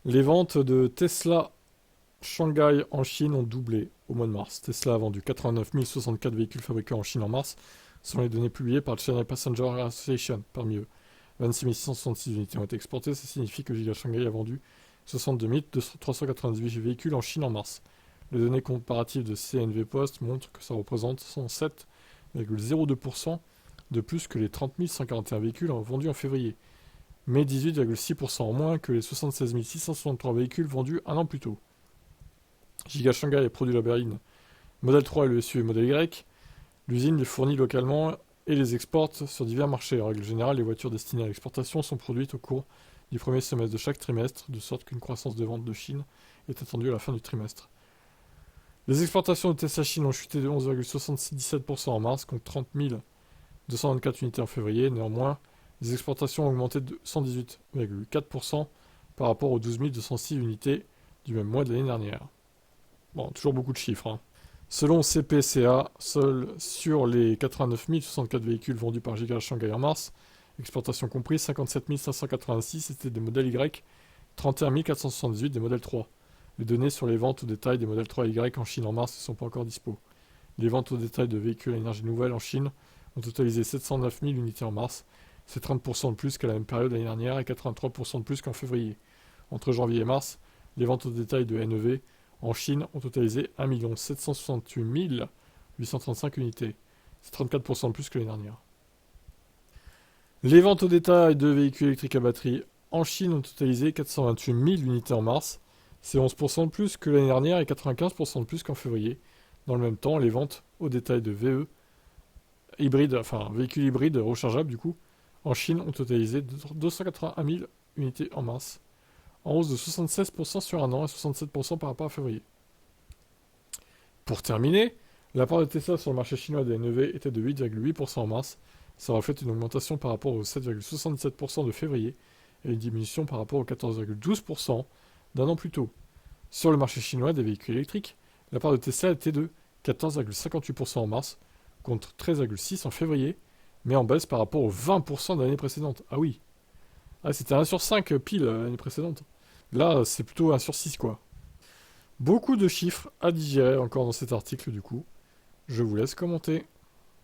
Les ventes de Tesla Shanghai en Chine ont doublé au mois de mars. Tesla a vendu 89 064 véhicules fabriqués en Chine en mars, selon les données publiées par le China Passenger Association. Parmi eux, 26 666 unités ont été exportées. Ça signifie que Giga Shanghai a vendu 62 398 véhicules en Chine en mars. Les données comparatives de CNV Post montrent que ça représente 107,02% de plus que les 30 141 véhicules vendus en février, mais 18,6% en moins que les 76 663 véhicules vendus un an plus tôt. Giga Shanghai produit la berline Model 3 et le SUV Model Y. L'usine les fournit localement et les exporte sur divers marchés. En règle générale, les voitures destinées à l'exportation sont produites au cours du premier semestre de chaque trimestre, de sorte qu'une croissance de vente de Chine est attendue à la fin du trimestre. Les exportations de Tesla Chine ont chuté de 11,77% en mars, contre 30 224 unités en février. Néanmoins, les exportations ont augmenté de 118,4% par rapport aux 12 206 unités du même mois de l'année dernière. Bon, toujours beaucoup de chiffres, hein. Selon CPCA, seuls sur les 89 064 véhicules vendus par Giga Shanghai en mars, exportation comprise, 57 586 étaient des modèles Y, 31 478 des modèles 3. Les données sur les ventes au détail des modèles 3 Y en Chine en mars ne sont pas encore dispo. Les ventes au détail de véhicules à énergie nouvelle en Chine ont totalisé 709 000 unités en mars. C'est 30% de plus qu'à la même période l'année dernière et 83% de plus qu'en février. Entre janvier et mars, les ventes au détail de NEV en Chine ont totalisé 1 768 835 unités. C'est 34% de plus que l'année dernière. Les ventes au détail de véhicules électriques à batterie en Chine ont totalisé 428 000 unités en mars. C'est 11% de plus que l'année dernière et 95% de plus qu'en février. Dans le même temps, les ventes au détail de VE hybrides, enfin véhicules hybrides rechargeables du coup, en Chine ont totalisé 281 000 unités en mars, en hausse de 76% sur un an et 67% par rapport à février. Pour terminer, la part de Tesla sur le marché chinois des NEV était de 8,8% en mars. Ça reflète une augmentation par rapport aux 7,77% de février et une diminution par rapport aux 14,12% d'un an plus tôt. Sur le marché chinois des véhicules électriques, la part de Tesla était de 14,58% en mars, contre 13,6% en février, mais en baisse par rapport aux 20% de l'année précédente. Ah oui, c'était 1 sur 5 pile l'année précédente. Là, c'est plutôt 1 sur 6 quoi. Beaucoup de chiffres à digérer encore dans cet article du coup. Je vous laisse commenter.